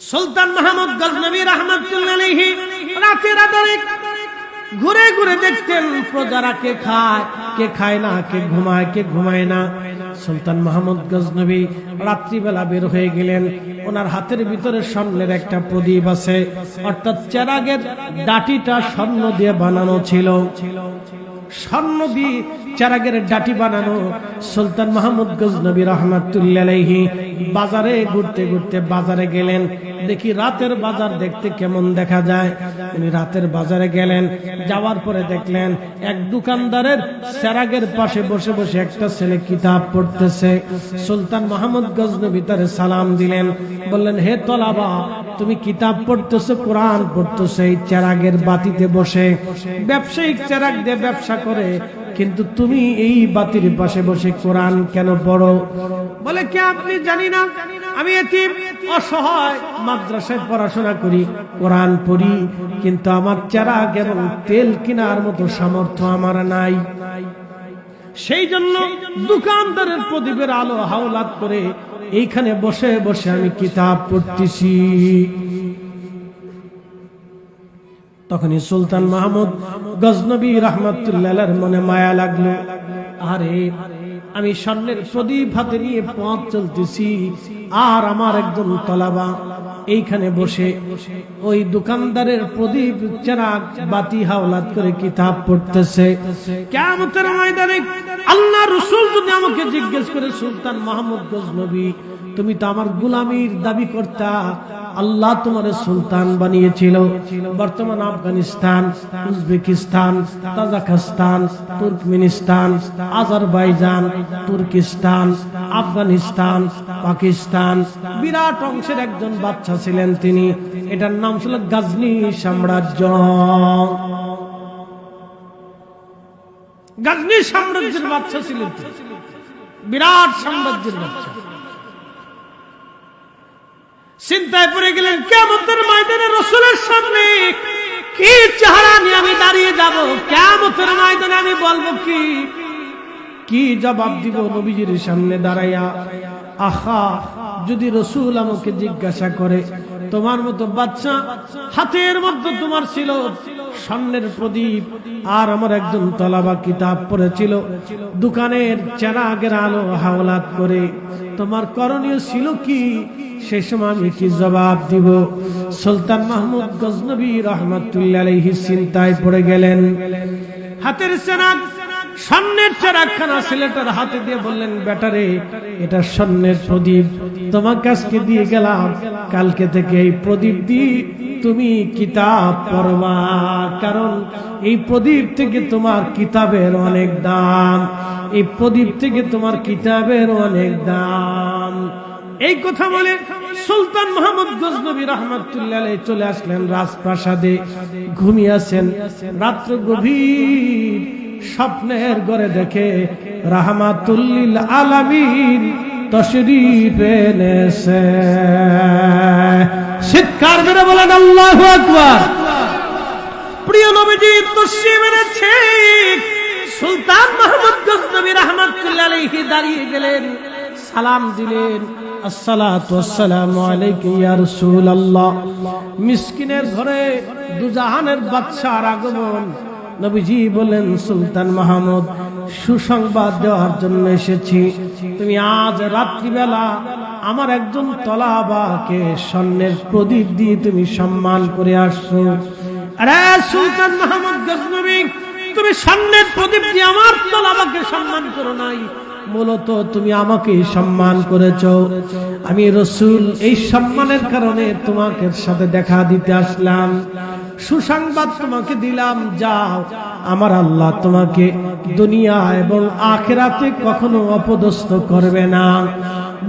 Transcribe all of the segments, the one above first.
সুলতান মাহমুদ গজনবী রাহমাতুল্লাহ আলাইহি রাতের আধারে ঘুরে ঘুরে দেখতেন প্রজারা কে খায় না, কে ঘুমায় না। সুলতান মাহমুদ গজনবী রাত্রিবেলা বের হয়ে গেলেন। ওনার হাতের ভিতরে স্বর্ণের একটা প্রদীপ আছে, অর্থাৎ চেরাগের ডাটিটা স্বর্ণ দিয়ে বানানো ছিল। স্বর্ণ দিয়ে চেরাগের ডাটি বানানো। সুলতান মাহমুদ গজনবী রাহমাতুল্লাহ আলাইহি বাজারে ঘুরতে ঘুরতে বাজারে গেলেন। দেখি রাতের বাজার দেখতে কেমন দেখা যায়। উনি রাতের বাজারে গেলেন, যাওয়ার পরে দেখলেন এক দোকানদারের চেরাগের পাশে বসে বসে একটা ছেলে কিতাব পড়তেছে। সুলতান মাহমুদ গজনবী তারে সালাম দিলেন, বললেন, হে তলাবা, তুমি কিতাব পড়তেছো, কোরআন পড়তেছো এই চেরাগের বাতিতে বসে। ব্যবসায়িক চেরাগ দিয়ে ব্যবসা করে, কিন্তু তুমি এই বাতির পাশে বসে কোরআন কেন পড়ো? বলে, কে আপনি? জানি না, আমি এতিম অসহায়, মাদ্রাসায় পড়াশোনা করি, কোরআন পড়ি, কিন্তু আমার চেরাগ এবং তেল কেনার মতো সামর্থ্য আমার নাই। সেই জন্য দোকানদারের প্রদীপের আলো হাওলাত করে এইখানে বসে বসে আমি কিতাব পড়তেছি। তখনই সুলতান মাহমুদ গজনবী রাহমাতুল্লাহ আলাইহির মনে মায়া লাগলো। আরে, আমি স্বর্ণের প্রদীপ হাতে নিয়ে পথ চলতেছি, আর আমার একজন তলাবা এইখানে বসে ওই দোকানদারের প্রদীপ চেরাগ বাতি হাওলাত করে কিতাব পড়তেছে। কিয়ামতের ময়দানে আল্লাহ রাসূল যদি আমাকে জিজ্ঞেস করে, সুলতান মাহমুদ গজনবী, তুমি তো আমার গোলামীর দাবি করতা, আল্লাহ তোমার সুলতান বানিয়েছিল। বর্তমান Afghanistan, Uzbekistan, Tajikistan, Turkmenistan, Azerbaijan, Turkistan, Afghanistan, Pakistan, বিরাট অংশের একজন বাদশা ছিলেন তিনি। এটার নাম ছিল গাজনি সাম্রাজ্য। গাজনি সাম্রাজ্যের বাদশা ছিলেন, বিরাট সাম্রাজ্যের বাদশা। চিন্তায় পড়ে গেলেন, কিয়ামতের ময়দানে রাসূলের সামনে কি চেহারা নিয়ে আমি দাঁড়িয়ে যাব? কিয়ামতের ময়দানে আমি বলবো কি জবাব দিব নবীজির সামনে দাঁড়াইয়া? আহা, যদি রাসূল আমাকে জিজ্ঞাসা করে, তোমার মতো বাচ্চা হাতের মধ্যে তোমার ছিল স্বর্ণের প্রদীপ, আর আমার একজন তলাবা কিতাব পড়েছিল দোকানের চেরাগের আলো হাওলাত করে, তোমার করণীয় ছিল কি? সে সময় আমি কি জবাব দিব? সুলতান মাহমুদ গজনবী রাহমাতুল্লাহ আলাইহি চিন্তায় পড়ে গেলেন। হাতের চেরাগ, স্বর্ণের চেরাগখানা ছেলেটার হাতে দিয়ে বললেন, বেটারে, এটা স্বর্ণের প্রদীপ, তোমার কাছে দিয়ে গেলাম, কালকে থেকে এই প্রদীপ দিয়ে তুমি কিতাব পড়বা, কারণ এই প্রদীপ থেকে তোমার কিতাবের অনেক দাম, এই প্রদীপ থেকে তোমার কিতাবের অনেক দাম। এই কথা বলে সুলতান মাহমুদ গজনবী রাহমাতুল্লাহ আলাইহি চলে আসলেন রাজপ্রাসাদে। ঘুমিয়ে আছেন, রাত্র গভীর, স্বপ্নের ঘরে দেখে রাহমাতুল লিল আলামিন তশরীফ এনেছে। চিৎকার মেরে বলেন আল্লাহু আকবার। প্রিয় নবীজি তশরীফ এনেছে। সুলতান মাহমুদ গজনবী রাহমাতুল্লাহ আলাইহি দাঁড়িয়ে গেলেন, সালাম দিলেন, আসসালাতু ওয়াসসালামু আলাইকা ইয়া রাসূলুল্লাহ। মিসকিনের ঘরে দুজাহানের বাদশার আগমন। নবীজি বলেন, সুলতান মাহমুদ, সুসংবাদ দেওয়ার জন্য এসেছি। তুমি আজ রাত্রিবেলা আমার একজন তলাবাকে স্বর্ণের প্রদীপ দিয়ে তুমি সম্মান করে আসছো। আরে সুলতান মাহমুদ গজনবী, তুমি স্বর্ণের প্রদীপ দিয়ে আমার তলাবাকে সম্মান করো নাই, মূলত তুমি আমাকে সম্মান করেছো। আমি রাসূল এই সম্মানের কারণে তোমাকে সাথে দেখা দিতে আসলাম, সুসংবাদ তোমাকে দিলাম, যাও, আমার আল্লাহ তোমাকে দুনিয়া এবং আখিরাতে কখনো অপদস্থ করবে না।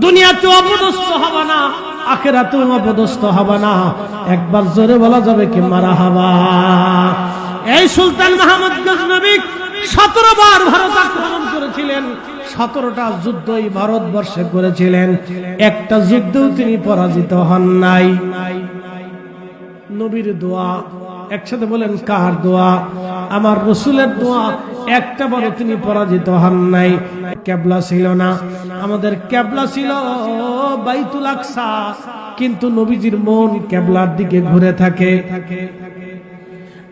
দুনিয়াতেও অপদস্থ হবে না, আখিরাতেও অপদস্থ হবে না। একবার জোরে বলা যাবে কি মারহাবা? এই সুলতান মাহমুদ গজনবী 17 বার ভারত আক্রমণ করেছিলেন, 17টা যুদ্ধ এই ভারতবর্ষে করেছিলেন, একটা যুদ্ধেও তিনি পরাজিত হন নাই। নবীর দোয়া, একসাথে বলেন কার দোয়া? আমার রাসূলের দোয়া, একটা বড় তিনি পরাজিত হন নাই। কিবলা ছিল না, আমাদের কিবলা ছিল বাইতুল আকসা। কিন্তু নবীজির মন কিবলার দিকে ঘুরে থাকে।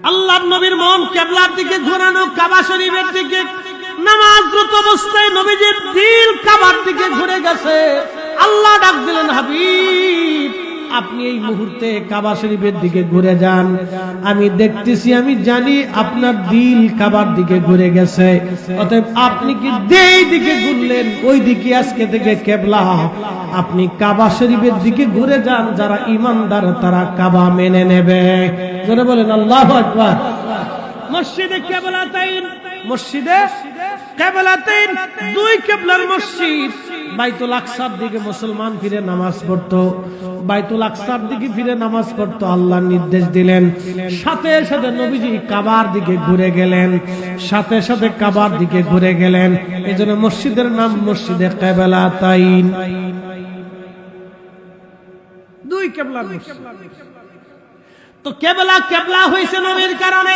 আল্লাহর নবীর মন কিবলার দিকে ঘোরানো, কাবা শরীফের দিকে। নামাজরত অবস্থায় নবীজির দিল কাবার দিকে ঘুরে গেছে। আল্লাহ ডাক দিলেন, হাবিব আপনি এই মুহূর্তে কাবা শরীফের দিকে ঘুরে যান। আমি দেখতেছি, আমি জানি আপনার দিল কাবার দিকে ঘুরে গেছে। অতএব আপনি কি যেই দিকে ঘুরলেন ওই দিকে আজকে থেকে কিবলা। আপনি কাবা শরীফের দিকে ঘুরে যান। যারা ঈমানদার তারা কাবা মেনে নেবে। জোরে বলেন আল্লাহু আকবার। মসজিদে কিবলাতাইন, মসজিদে কিবলাতাইন, দুই কিবলার মসজিদ। বাইতুল আকসার দিকে মুসলমান ফিরে নামাজ পড়তো, বাইতুল আকসার দিকে ফিরে নামাজ পড়তো। আল্লাহ নির্দেশ দিলেন, সাথে সাথে নবীজি কাবার দিকে ঘুরে গেলেন, সাথে সাথে কাবার দিকে ঘুরে গেলেন। এজন্য মসজিদের নাম মসজিদে কিবলাতাইন, দুই কিবলার মসজিদ। তো কিবলা কিবলা হইছে নবীর কারণে,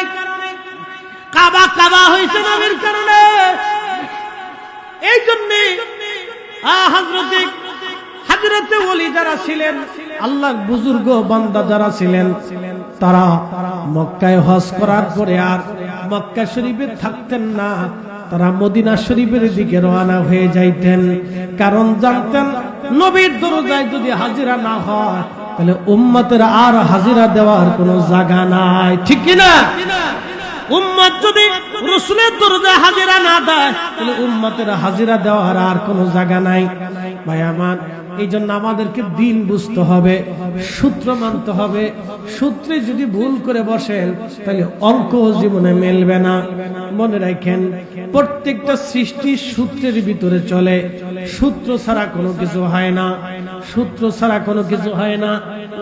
কাবা কাবা হইছে নবীর কারণে। এই জন্য হযরতে ওলি যারা ছিলেন, আল্লাহর বুজুর্গ বান্দা যারা ছিলেন, তারা মক্কায় হজ করার পরে আর মক্কা শরীফে থাকতেন না, তারা মদিনা শরীফের দিকে রওনা হয়ে যাইতেন। কারণ জানতেন নবীর দরজায় যদি হাজিরা না হয় তাহলে উম্মতের আর হাজিরা দেওয়ার কোনো জায়গা নাই। ঠিক কি না? উম্মত যদি রাসূলের দরজায় হাজিরা না দেয় তাহলে উম্মতের হাজিরা দেওয়ার আর কোনো জায়গা নাই। ভাই আমার, এই জন্য আমাদেরকে দিন বুঝতে হবে, সূত্র মানতে হবে। সূত্রে যদি ভুল করে বসেন তাহলে অঙ্ক জীবনে মেলবে না। মনে রাখেন, প্রত্যেকটা সৃষ্টি সূত্রের ভিতরে চলে। সূত্র ছাড়া কোনো কিছু হয় না, সূত্র ছাড়া কোনো কিছু হয় না।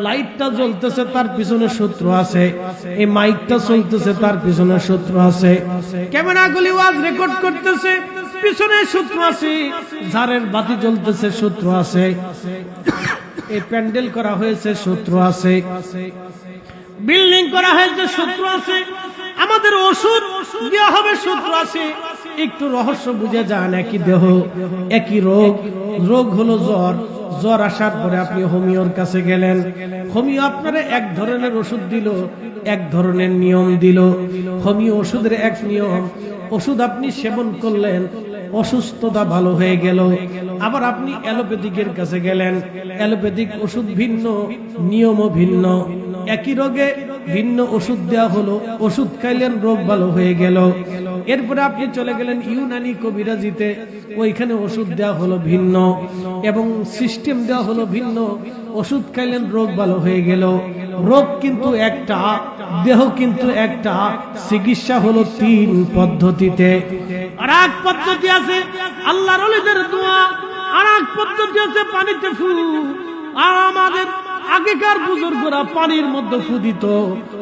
লাইটটা জ্বলতেছে তার পিছনে সূত্র আছে, এই মাইকটা চলতেছে তার পিছনে সূত্র আছে, ক্যামেরাগুলি ওয়াজ রেকর্ড করতেছে পিছনে সূত্র আছে, ঝাড়ের বাতি জ্বলতেছে সূত্র আছে, এই প্যান্ডেল করা হয়েছে সূত্র আছে, বিল্ডিং করা হয়েছে সূত্র আছে, আমাদের ওষুধ দেওয়া হবে সূত্র আছে। একটু রহস্য বুঝে যান, একই দেহ একই রোগ, রোগ হলো জ্বর। জ্বর আসার পরে আপনি হোমিওর কাছে গেলেন, হোমিও আপনারা এক ধরনের ওষুধ দিল, এক ধরনের নিয়ম দিল। হোমিও ওষুধের এক নিয়ম, ওষুধ আপনি সেবন করলেন, অসুস্থতা ভালো হয়ে গেল। আবার আপনি অ্যালোপ্যাথিকের কাছে গেলেন, অ্যালোপ্যাথিক ওষুধ ভিন্ন, নিয়মও ভিন্ন। একই রোগে ভিন্ন ওষুধ দেওয়া হলো, ওষুধ খাইলেন, রোগ ভালো হয়ে গেল। এরপরে আপনি চলে গেলেন ইউনানি কবিরাজিতে, ওইখানে ওষুধ দেওয়া হলো ভিন্ন এবং সিস্টেম দেওয়া হলো ভিন্ন। ওষুধ খাইলেন, রোগ ভালো হয়ে গেল। রোগ কিন্তু একটা, দেহ কিন্তু একটা, চিকিৎসা হলো তিন পদ্ধতিতে। আর এক পদ্ধতি আছে আল্লাহর ওলিদের দোয়া, আর এক পদ্ধতি আছে পানিতে ফু। আর আমাদের আগেকার বুজুর্গরা পানির মধ্যে ফু দিত,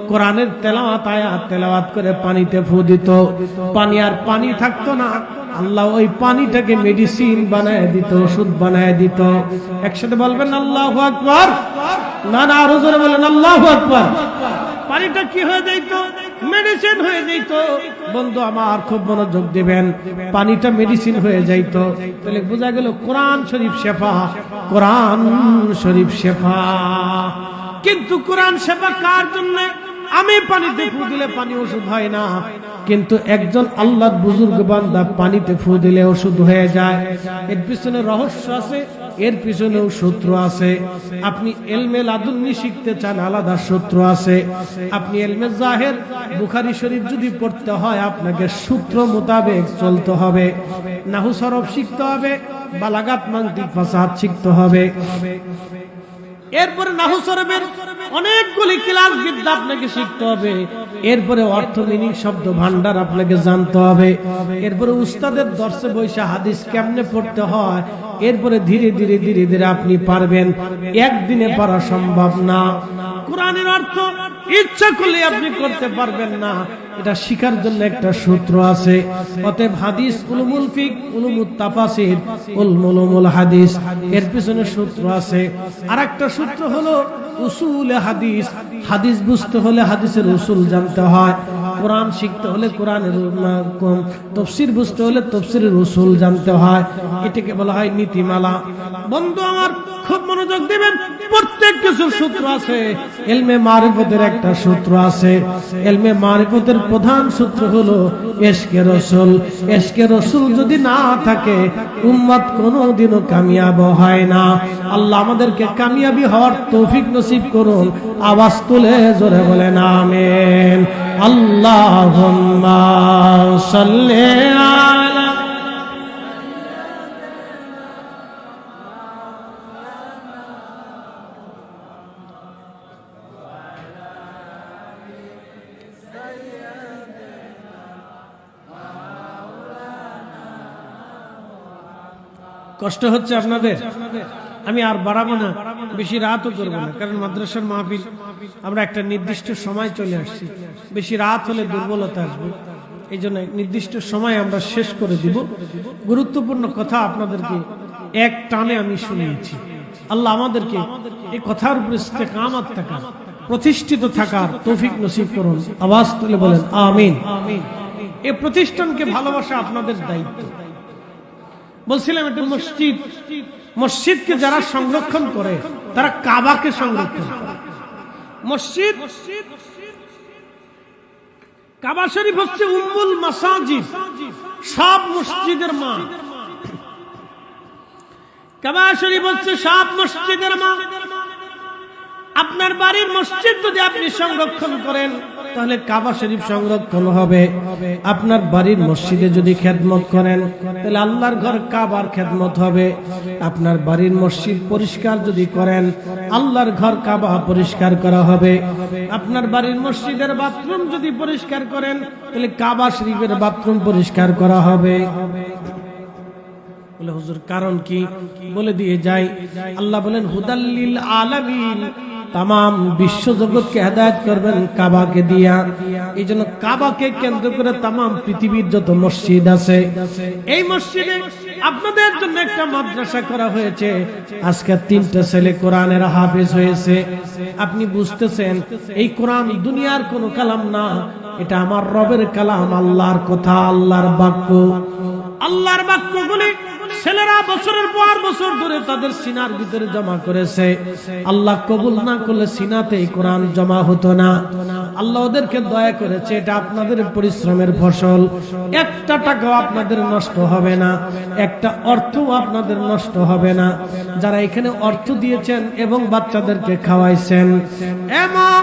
কোরআনের তেলাওয়াত আয়াত তেলাওয়াত করে পানিতে ফু দিত। পানি আর পানি থাকতো না, আল্লাহ ওই পানিটাকে মেডিসিন বানায় দিত, ওষুধ বানায় দিত। একসাথে বলবেন আল্লাহু আকবার। না না, আরো জোরে বলেন আল্লাহু আকবার। পানিটা কি হয়ে যাইত? মেডিসিন হয়ে যাইত। বন্ধু আমার খুব মনোযোগ দিবেন, পানিটা মেডিসিন হয়ে যাইত। তাহলে বোঝা গেল কোরআন শরীফ শেফা, কোরআন শরীফ শেফা। কিন্তু কোরআন শেফা কার জন্য? আমি পানিতে ফু দিলে পানি ওষুধ হয় না, কিন্তু একজন আল্লাহর বুজুর্গ বান্দা পানিতে ফু দিলে ওষুধ হয়ে যায়। এর পিছনে রহস্য আছে, এর পিছনেও সূত্র আছে। আপনি ইলমে লাদুন্নি শিখতে চান, আলাদা সূত্র আছে। আপনি ইলমে জাহের বুখারী শরীফ যদি পড়তে হয় আপনাকে সূত্র মোতাবেক চলতে হবে। নাহু সরফ শিখতে হবে, বালাগাত মানতিক ফাসাদ শিখতে হবে। এরপরে নাহু সরফের অনেকগুলি ক্লাস বিদ্যা আপনাকে শিখতে হবে। এরপরে অর্থ মিনিং শব্দ ভান্ডার আপনাকে জানতে হবে। এরপরে উস্তাদের দর্শে বৈশা হাদিস কেমনে পড়তে হয়। এরপরে ধীরে ধীরে ধীরে ধীরে আপনি পারবেন, একদিনে পারা সম্ভব না। কোরআনের অর্থ ইচ্ছা করলে আপনি করতে পারবেন না, এটা শিখার জন্য একটা সূত্র আছে। অতএব হাদিস উলুমুল ফিক, উলুমুত তাফাসির, উলুমুল হাদিস, এর পিছনে সূত্র আছে। আর একটা সূত্র হলো উসুল হাদিস। হাদিস বুঝতে হলে হাদিসের উসুল জানতে হয়, কোরআন শিখতে হলে কোরআনের, তাফসীর বুঝতে হলে তাফসীরের উসুল জানতে হয়। এটাকে বলা হয় নীতিমালা। বন্ধু আমার, খুব মনোযোগ দিবেন। প্রত্যেক কিছুর সূত্র আছে, ইলমে মারিফতের একটা সূত্র আছে। ইলমে মারিফতের প্রধান সূত্র হলো ইশকে রাসূল। ইশকে রাসূল যদি না থাকে উম্মত কোনোদিনও কামিয়াব হয় না। আল্লাহ আমাদেরকে কামিয়াবি হওয়ার তৌফিক নসিব করুন। আওয়াজ তুলে জোরে বলেন আমিন। আল্লাহুম্মা সাল্লি আলা। কষ্ট হচ্ছে আপনাদের? আমি আর বাড়াবো না, বেশি রাতও করবো না, কারণ মাদ্রাসার মাহফিল আমরা একটা নির্দিষ্ট সময় চলে আসছি। বেশি রাত হলে দুর্বলতা আসবে, এই জন্য নির্দিষ্ট সময় আমরা শেষ করে দিব। গুরুত্বপূর্ণ কথা আপনাদেরকে এক টানে আমি শুনিয়েছি। আল্লাহ আমাদেরকে এই কথার উপর ইস্তেকামত থাকার, প্রতিষ্ঠিত থাকার তৌফিক নসিব করুন। আওয়াজ তুলে বলেন আমিন। এই প্রতিষ্ঠানকে ভালোবাসা আপনাদের দায়িত্ব। বলছিলাম এটা মসজিদ, মসজিদকে যারা সংরক্ষণ করে তারা কাবাকে সংরক্ষণ করে। মসজিদ, কাবা শরীফ হচ্ছে উম্মুল মাসাজিদ, সব মসজিদের মা। কাবা শরীফ হচ্ছে সব মসজিদের মা। আপনার বাড়ির মসজিদ যদি আপনি সংরক্ষণ করেন তাহলে কাবা শরীফ সংরক্ষণ হবে। আপনার বাড়ির মসজিদে যদি খেদমত করেন তাহলে আল্লাহর ঘর কাবার খেদমত হবে। আপনার বাড়ির মসজিদ পরিষ্কার যদি করেন আল্লাহর ঘর কাবা পরিষ্কার করা হবে। আপনার বাড়ির মসজিদের বাথরুম যদি পরিষ্কার করেন তাহলে কাবা শরীফের বাথরুম পরিষ্কার করা হবে। বলে হুজুর কারণ কি? বলে দিয়ে যাই। আল্লাহ বলেন হুদাল্লিল আলামিন, তামাম বিশ্ব জগৎকে হেদায়েত করবেন কাবাকে দিয়া। এই জন্য কাবাকে কেন্দ্র করে তামাম পৃথিবীর যত মসজিদ আছে, এই মসজিদে আপনাদের জন্য একটা মাদ্রাসা করা হয়েছে। আজকে 3টা ছেলে কোরআনের হাফেজ হয়েছে। আপনি বুঝতেছেন এই কোরআন দুনিয়ার কোনো কালাম না, এটা আমার রবের কালাম, আল্লাহর কথা, আল্লাহর বাক্য। আল্লাহর বাক্যগুলি ছেলেরা বছরের পর বছর ধরে তাদের সিনার ভিতরে জমা করেছে। আল্লাহ কবুল না করলে সিনাতে এই কোরআন জমা হতো না। আল্লাহ ওদেরকে দয়া করেছে, এটা আপনাদের পরিশ্রমের ফসল। একটা টাকাও আপনাদের নষ্ট হবে না, একটা অর্থও আপনাদের নষ্ট হবে না। যারা এখানে অর্থ দিয়েছেন এবং বাচ্চাদেরকে খাওয়াইছেন, এবং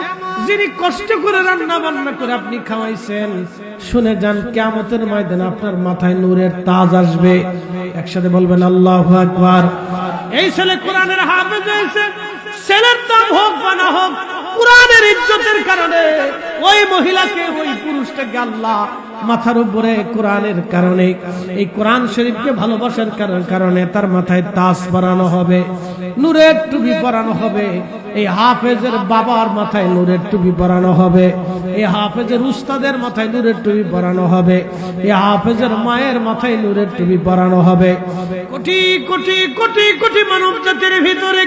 যিনি কষ্ট করে রান্না বান্না করে আপনি খাওয়াইছেন, শুনে যান কিয়ামতের ময়দানে আপনার মাথায় নূরের তাজ আসবে। একসাথে বলবেন আল্লাহু আকবার। এই ছেলে কোরআনের হাফেজ হয়েছে, ছেলের দাম হোক বা না হোক, কোরআনের ইজ্জতের কারণে ওই মহিলাকে, ওই পুরুষটাকে আল্লাহ মাথার উপরে কোরআনের কারণে, এই কোরআন শরীফকে ভালোবাসার কারণে তার মাথায় তাজ পরানো হবে, নূরের টুপি পরানো হবে। এই হাফেজের বাবার মাথায় নূরের টুপি পরানো হবে, এই হাফেজের উস্তাদের মাথায় নূরের টুপি পরানো হবে, এই হাফেজের মায়ের মাথায় নূরের টুপি পরানো হবে। কোটি কোটি কোটি কোটি মানব জাতির ভিতরে,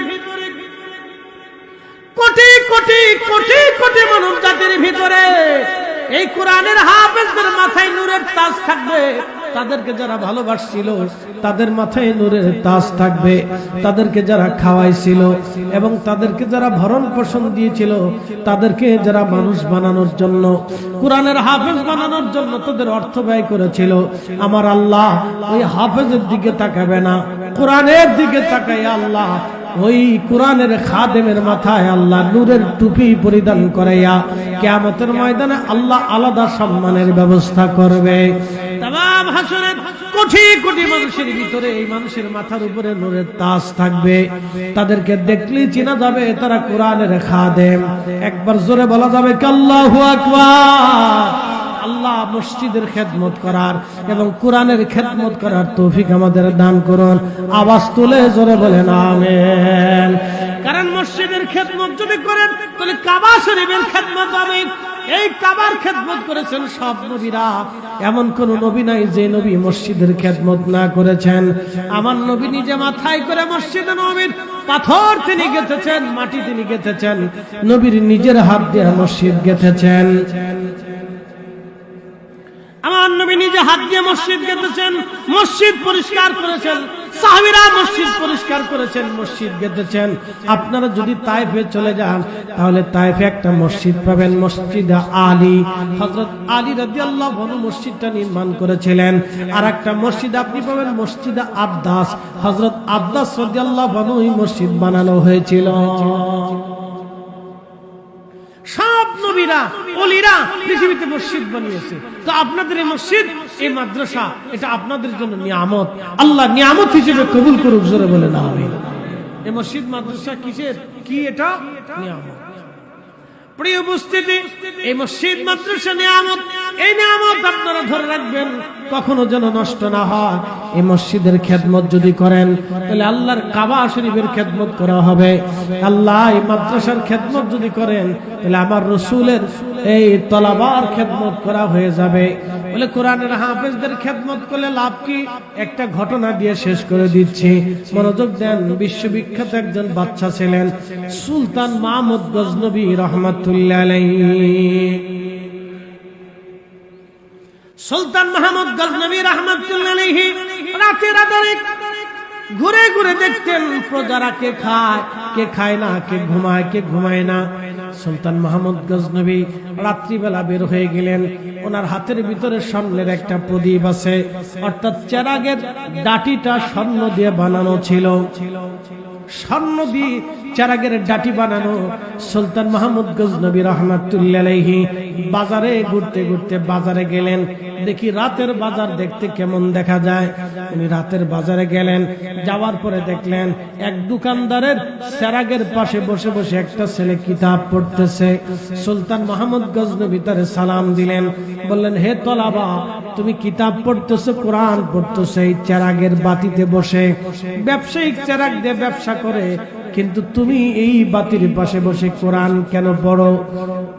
কোটি কোটি কোটি কোটি মানব জাতির ভিতরে এই কোরআনের হাফেজদের মাথায় নূরের তাজ থাকবে। তাদেরকে যারা ভালোবাসছিল তাদের মাথায় নূরের তাজ থাকবে। তাদেরকে যারা খাওয়াইছিল এবং তাদেরকে যারা ভরণ পোষণ দিয়েছিল, তাদেরকে যারা মানুষ বানানোর জন্য, কোরআনের হাফেজ বানানোর জন্য তাদের অর্থ ব্যয় করেছিল, আমার আল্লাহ ওই হাফেজের দিকে তাকাবে না, কোরআনের দিকে তাকায় আল্লাহ ওই কোরআনের খাদেমের মাথায় আল্লাহ নূরের টুপি পরিধান করাইয়া কিয়ামতের ময়দানে আল্লাহ আলাদা সম্মানের ব্যবস্থা করবে। তামাম হাসরের কোটি কোটি মানুষের ভিতরে এই মানুষের মাথার উপরে নূরের তাজ থাকবে। তাদেরকে দেখলেই চেনা যাবে তারা কোরআনের খাদেম। একবার জোরে বলা যাবে আল্লাহু আকবার। আল্লাহ মসজিদের খেদমত করার এবং কোরআনের খেদমত করার তৌফিক আমাদের দান করুন। আওয়াজ তুলে জোরে বলেন আমিন। কারণ মসজিদের খেদমত যদি করেন তাহলে কাবা শরীফের খেদমত হবে। এই কাবার খেদমত করেছেন সব নবীরা, এমন কোন নবী নাই যে নবী মসজিদের খেদমত না করেছেন। আমার নবী নিজে মাথায় করে মসজিদে নববীর পাথর তিনি গেঁথেছেন, মাটি তিনি গেঁথেছেন, নবীর নিজের হাত দিয়ে মসজিদ গেঁথেছেন। আমার নবী নিজে হাত দিয়ে দিয়ে মসজিদ গেঁথেছেন, মসজিদ পরিষ্কার করেছেন, সাহাবীরা মসজিদ পরিষ্কার করেছেন, মসজিদ গেঁথেছেন। আপনারা যদি তায়েফে চলে যান তাহলে তায়েফে একটা মসজিদ পাবেন, মসজিদ আলী। হযরত আলী রাদিয়াল্লাহু আনহু মসজিদটা নির্মাণ করেছিলেন। আর একটা মসজিদ আপনি পাবেন মসজিদ আব্বাস, হযরত আব্বাস রাদিয়াল্লাহু আনহু এই মসজিদ বানানো হয়েছিল। সব নবীরা ওলিরা পৃথিবীতে মসজিদ বানিয়েছে, তো আপনাদের এই মসজিদ, এই মাদ্রাসা, এটা আপনাদের জন্য নিয়ামত। আল্লাহ নিয়ামত হিসেবে কবুল করুক, জোরে বলেন আমিন। এই মসজিদ মাদ্রাসা কিসের? কি এটা? নিয়ামত। প্রিয় উপস্থিতি, এই মসজিদ মাদ্রাসা নিয়ামত। এই নিয়ামত আপনারা ধরে রাখবেন, কখনো যেন নষ্ট না হয়। এই মসজিদের খেদমত যদি করেন তাহলে আল্লাহর কাবা শরীফের খেদমত করা হবে। আল্লাহ এই মাদ্রাসার খেদমত যদি করেন তাহলে আমার রাসূলের এই তলাবার খেদমত করা হয়ে যাবে। বলে কোরআনের হাফেজদের খেদমত করলে লাভ কি? একটা ঘটনা দিয়ে শেষ করে দিচ্ছি, মনোযোগ দেন। বিশ্ববিখ্যাত একজন বাদশা ছিলেন, সুলতান মাহমুদ গজনবী রহমাতুল্লাহ আলাইহি। সুলতান মাহমুদ গজনবী রহমাতুল্লাহ আলাইহি রাতের আধারে ঘুরে ঘুরে দেখতেন প্রজারা কে খায়, কে খায় না, কে ঘুমায়, কে ঘুমায় না। সুলতান মাহমুদ গজনবী রাত্রিবেলা বের হয়ে গেলেন। ওনার হাতের ভিতরে স্বর্ণের একটা প্রদীপ আছে, অর্থাৎ চেরাগের ডাটিটা স্বর্ণ দিয়ে বানানো ছিল। স্বর্ণ দিয়ে চেরাগের ডাটি বানানো। সুলতান মাহমুদ গজনবী রহমাতুল্লাহ আলাইহি বাজারে ঘুরতে ঘুরতে বাজারে গেলেন। দেখি রাতের বাজার দেখতে কেমন দেখা যায়। উনি রাতের বাজারে গেলেন, যাওয়ার পরে দেখলেন এক দোকানদারের চেরাগের পাশে বসে বসে একটা ছেলে কিতাব পড়তেছে। সুলতান মাহমুদ গজনবী তারে সালাম দিলেন, বললেন, হে তলাবা, তুমি কিতাব পড়তেছো, কোরআন পড়তেছো এই চেরাগের বাতিতে বসে। ব্যবসায়িক চেরাগ দিয়ে ব্যবসা করে, কিন্তু তুমি এই বাতির পাশে বসে কোরআন কেন পড়ো?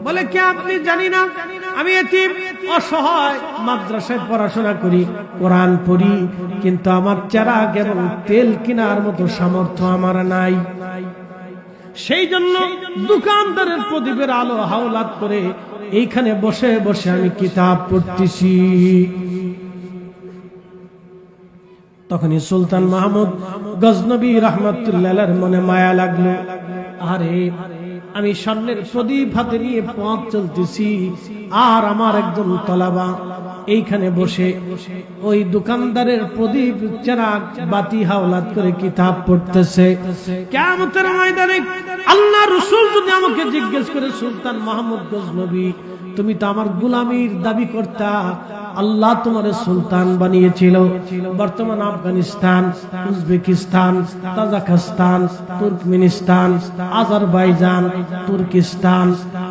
বলে, কে আপনি? জানি না, আমি এতিম অসহায়, মাদ্রাসায় পড়াশোনা করি, কোরআন পড়ি, কিন্তু আমার চেরাগ এবং তেল কেনার মতো সামর্থ্য আমার নাই। সেই জন্য দোকানদারের প্রদীপের আলো হাওলাত করে এইখানে বসে বসে আমি কিতাব পড়তেছি। তখনই সুলতান মাহমুদ গজনবী রাহমাতুল্লাহ আলাইহির মনে মায়া লাগলো। আরে, আমি স্বর্ণের প্রদীপ হাতে নিয়ে পথ চলতেছি, আর আমার একজন তলাবা এইখানে বসে ওই দোকানদারের প্রদীপ চেরাগ বাতি হাওলাত করে কিতাব পড়তেছে। কিয়ামতের ময়দানে আল্লাহ রাসূল যদি আমাকে জিজ্ঞেস করে, সুলতান মাহমুদ গজনবী, তুমি তো আমার গোলামীর দাবি করতা, আল্লাহ তোমারে সুলতান বানিয়েছিল। বর্তমান Afghanistan, Uzbekistan, Tajikistan, Turkmenistan, Azerbaijan, Turkistan,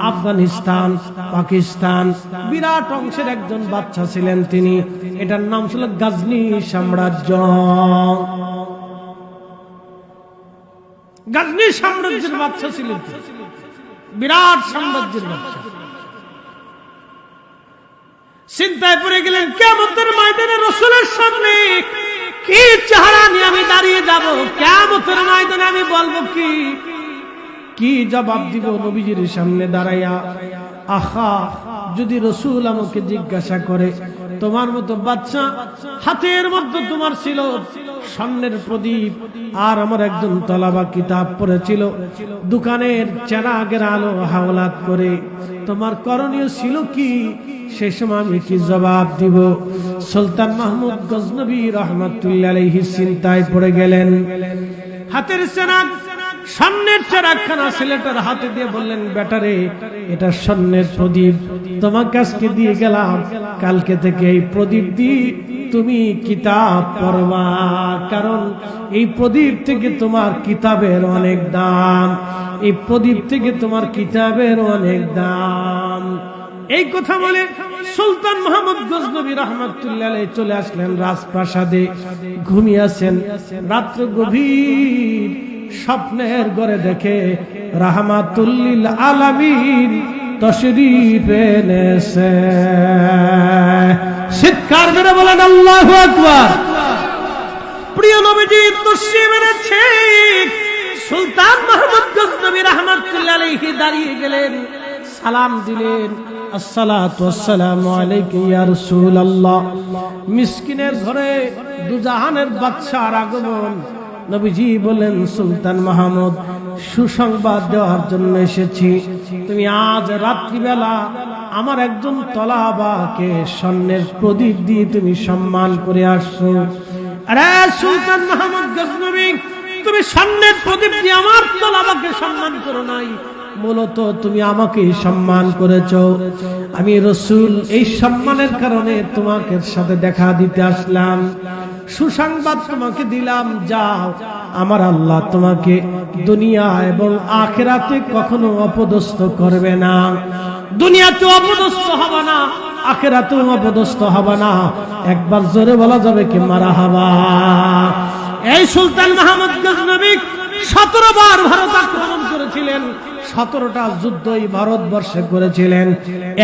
Afghanistan, Pakistan, বিরাট অংশের একজন বাদশা ছিলেন তিনি। এটার নাম ছিল গাজনি সাম্রাজ্য। গাজনি সাম্রাজ্যের বাদশা ছিলেন, বিরাট সাম্রাজ্যের বাদশা। চিন্তায় পড়ে গেলেন, কিয়ামতের ময়দানে রাসূলের সামনে কি চেহারা নিয়ে আমি দাঁড়িয়ে যাব? কিয়ামতের ময়দানে আমি বলবো কি জবাব দিব নবীজির সামনে দাঁড়াইয়া? আহা, যদি রাসূল আমাকে জিজ্ঞাসা করে, তোমার মতো বাদশা হাতের মধ্যে তোমার ছিল স্বর্ণের প্রদীপ, আর আমার একজন তলাবা কিতাব পড়েছিল, দোকানের চেরাগের আলো হাওলাত করে, তোমার করণীয় ছিল কি? সেই সময় আমি কি জবাব দিব? সুলতান মাহমুদ গজনবী রহমাতুল্লাহ আলাইহি চিন্তায় পড়ে গেলেন। হাতের চেরাগ, স্বর্ণের চেরাগখানা ছেলেটার হাতে দিয়ে বললেন, বেটারে, এটা স্বর্ণের প্রদীপ, তোমার কাছে দিয়ে গেলাম, কালকে থেকে এই প্রদীপ দিয়ে তুমি কিতাব পড়বা, কারণ এই প্রদীপ থেকে তোমার কিতাবের অনেক দাম, এই প্রদীপ থেকে তোমার কিতাবের অনেক দাম। এই কথা বলে সুলতান মাহমুদ গজনবী রহমাতুল্লাহ আলাইহি চলে আসলেন রাজপ্রাসাদে। ঘুমিয়ে আছেন, রাত্র গভীর, স্বপ্নের ঘরে দেখে রাহমাতুল লিল আলামিন তশরীফ এনেছে। চিৎকার করে বলেন আল্লাহু আকবার। প্রিয় নবীজি তশরীফ এনেছে। সুলতান মাহমুদ গজনবী রহমাতুল্লাহ আলাইহি দাঁড়িয়ে গেলেন, সালাম দিলেন, আসসালাতু ওয়াসসালামু আলাইকা ইয়া রাসূলুল্লাহ। মিসকিনের ঘরে দুজাহানের বাদশার আগমন। নবীজি বলেন, সুলতান মাহমুদ, সুসংবাদ দেওয়ার জন্য এসেছি। তুমি আজ রাত্রিবেলা আমার একজন তলাবাকে স্বর্ণের প্রদীপ দিয়ে তুমি সম্মান করে আসছো। আরে সুলতান মাহমুদ গজনবী, তুমি স্বর্ণের প্রদীপ দিয়ে আমার তলাবাকে সম্মান করো নাই, মূলত তুমি আমাকে সম্মান করেছো। আমি রাসূল এই সম্মানের কারণে তোমাকে সাথে দেখা দিতে আসলাম। সুসংবাদ তোমাকে দিলাম, যাও, আমার আল্লাহ তোমাকে দুনিয়া এবং আখিরাতে কখনো অপদস্থ করবে না। দুনিয়াতে অপদস্থ হবে না, আখিরাতেও অপদস্থ হবে না। একবার জোরে বলা যাবে কি মারহাবা। এই সুলতান মাহমুদ গজনবী 17 বার ভারত আক্রমণ করেছিলেন, 17টা যুদ্ধই ভারতবর্ষে করেছিলেন,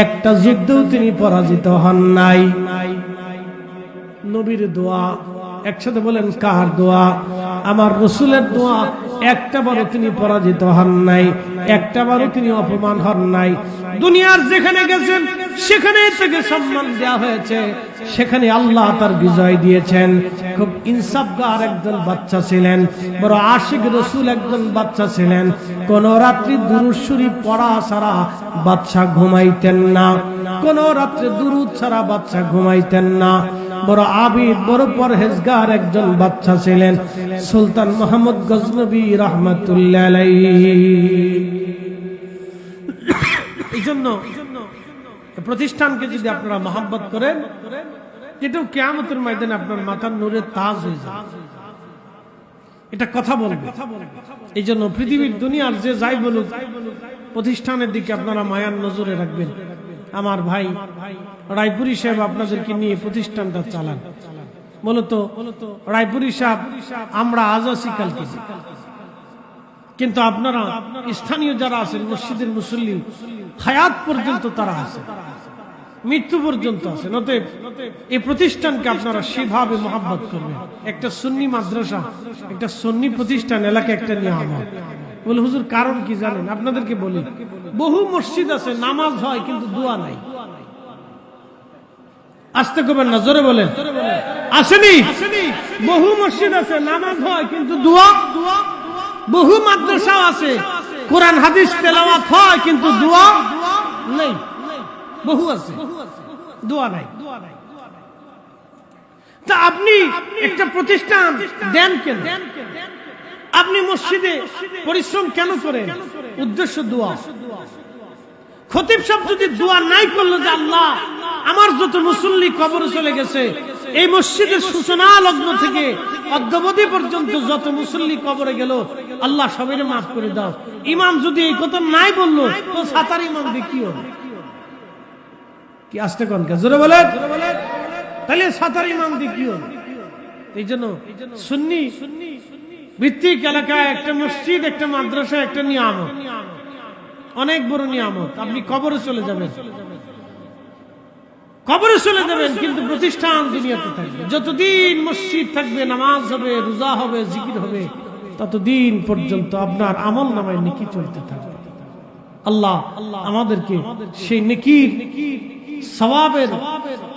একটা যুদ্ধেও তিনি পরাজিত হন নাই। নবীর দোয়া, একসাথে বলেন কার দোয়া? আমার রাসূলের দোয়া। একটাবারও তিনি পরাজিত হন নাই, একটাবারও তিনি অপমান হন নাই। দুনিয়ার যেখানে গেছেন সেখানে থেকে সম্মান দেওয়া হয়েছে, সেখানে আল্লাহ তার বিজয় দিয়েছেন। খুব ইনসাফগার একজন বাচ্চা ছিলেন, বড় আশিক রাসূল একজন বাচ্চা ছিলেন। কোন রাত্রি দুরূদ শরীফ পড়া ছাড়া বাচ্চা ঘুমাইতেন না, কোন রাত্রে দুরূদ ছাড়া বাচ্চা ঘুমাইতেন না। বড় আবিদ, বড় পরহেজগার একজন বাচ্চা ছিলেন সুলতান মাহমুদ গজনবী রাহমাতুল্লাহ আলাইহি। এইজন্য প্রতিষ্ঠানকে যদি আপনারা মহব্বত করেন, এটাও কিয়ামতের ময়দানে আপনার মাথার নূরের তাজ হয়ে যাবে, এটা কথা বলবে। এই জন্য পৃথিবীর দুনিয়ার যে যাই বলুক, প্রতিষ্ঠানের দিকে আপনারা মায়ার নজরে রাখবেন। আমার ভাই রায়পুরি সাহেব আপনাদেরকে নিয়ে প্রতিষ্ঠানটা চালান। মূলত রায়পুরি সাহেব আমরা আজ আছি কালকে, কিন্তু আপনারা স্থানীয় যারা আছেন, মসজিদের মুসল্লি, হায়াত পর্যন্ত তারা আছে, মৃত্যু পর্যন্ত আছে। অতএব এই প্রতিষ্ঠানকে আপনারা সেভাবে মহব্বত করবেন। একটা সুন্নি মাদ্রাসা, একটা সুন্নি প্রতিষ্ঠান এলাকায় একটা নিয়ামত। বলে হুজুর কারণ কি জানেন? আপনাদেরকে বলি, বহু মসজিদ আছে নামাজ হয় কিন্তু দোয়া নাই। আসতে করবেন না, জোরে বলেন, আসেনি? বহু মসজিদ আছে নামাজ হয় কিন্তু দোয়া, বহু মাদ্রাসা আছে কোরআন হাদিস তেলাওয়াত হয় কিন্তু দোয়া নেই। বহু আছে, দোয়া নাই। তা আপনি একটা প্রতিষ্ঠান দেন কেন? আপনি মসজিদে পরিশ্রম কেন করেন? উদ্দেশ্য দোয়া। খতিব সাহেব যদি দোয়া নাই করলো যে আল্লাহ আমার যত মুসল্লি কবরে চলে গেছে, এই মসজিদের সূচনা লগ্ন থেকে অদ্যাবধি পর্যন্ত যত মুসল্লি কবরে গেল, আল্লাহ সবাইকে মাফ করে দাও, ইমাম যদি এই কথা নাই বললো, তো সাতার ইমাম দিয়ে কি হবে? কি আসতে কোন জোরে বলেন, তাহলে সাতার ইমাম দিয়ে কি হবে? এই জন্য সুন্নি ভিত্তিক এলাকায় একটা মসজিদ, একটা মাদ্রাসা, একটা নিয়ামত, অনেক বড় নিয়ামত। আপনি কবরে চলে যাবেন, কবরে চলে যাবেন, কিন্তু প্রতিষ্ঠান দুনিয়াতে থাকবে। যতদিন মসজিদ থাকবে, নামাজ হবে, রোজা হবে, জিকির হবে, ততদিন পর্যন্ত আপনার আমল নামায় নেকি চলতে থাকবে। আল্লাহ আমাদেরকে সেই নেকির সওয়াবের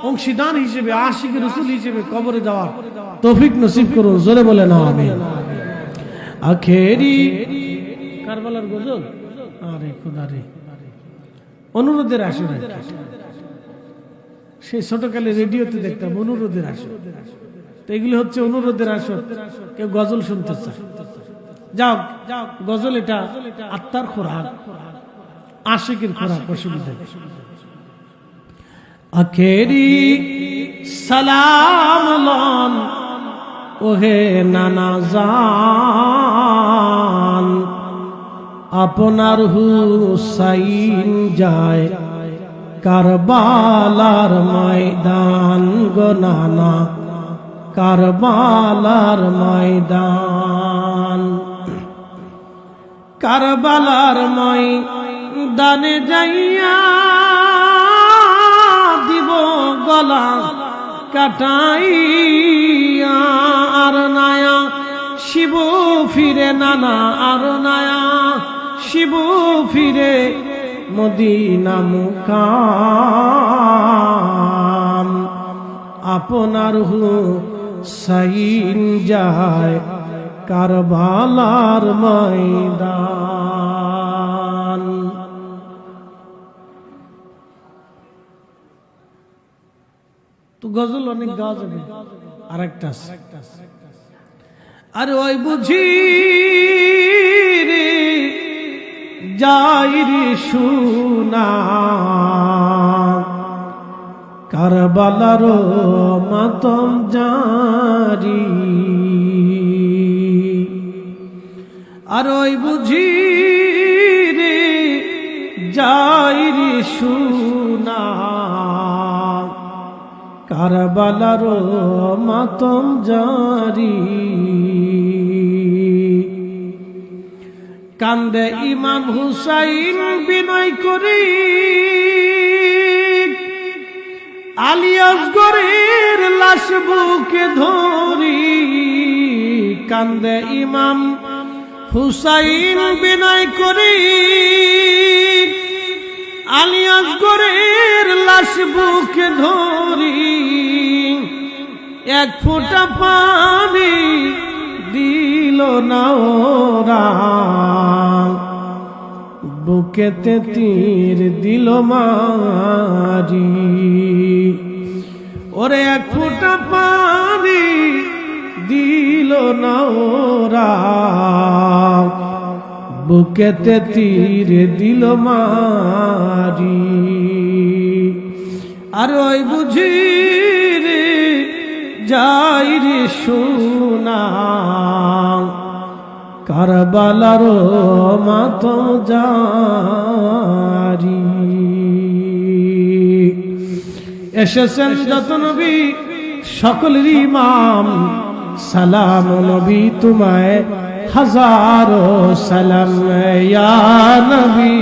অংশীদার হিসেবে, আশিক রাসূল হিসেবে কবরে যাওয়ার তৌফিক নসিব করুন। জোরে বলেন আমিন। আখেরি কারবালার গজল, আরে খোদা রে, অনুরোধের আসর। সেই ছোটকালে রেডিওতে দেখতাম অনুরোধের আসর, তো এগুলো হচ্ছে অনুরোধের আসর। কেউ গজল শুনতে চায়, যাও গজল, এটা আত্মার খোরাক, আশিকের খোরাক, অসুবিধা। আখেরি সালাম লন ওহে নানা জান, আপনার হুসাইন যায় কারবালার ময়দান গো নানা, কারবালার ময়দান। কারবালার ময়দানে যাইয়া দিব গলা কাটাইয়া, আর নায়া শিব ফিরে নানা, আর নায়া শিব ফিরে মদিনা মুকাম আপনার হুসাইন যায় কারবালার ময়দান। তো গজল অনেক গাওয়া যাবে, আরেকটা আরে ওই বুঝি রে যাই রে শুনা কারবালার মাতম জারি, আর ওই বুঝি রে যাই রে শুনা কারবালার মাতম জারি। কান্দে ইমাম হুসাইন বিনয় করি আলী আসগরের লাশ বুকে ধরি। কান্দে ইমাম হুসাইন বিনয় করি আলী আসগরের লাশ বুকে ধরি। এক ফোঁটা পানি দিল না ওরা, বুকেতে তীর দিল মারি। ওরে এক ফোঁটা পানি দিল না ওরা, বুকেতে তীর দিল মারি। আর ওই বুঝি রে যাই রে শোনা কারবালার মাতম জারি। এসেছেন যত নবী সকলের ইমাম, সালাম নবী তোমায় হাজারো সালাম ইয়া নবী।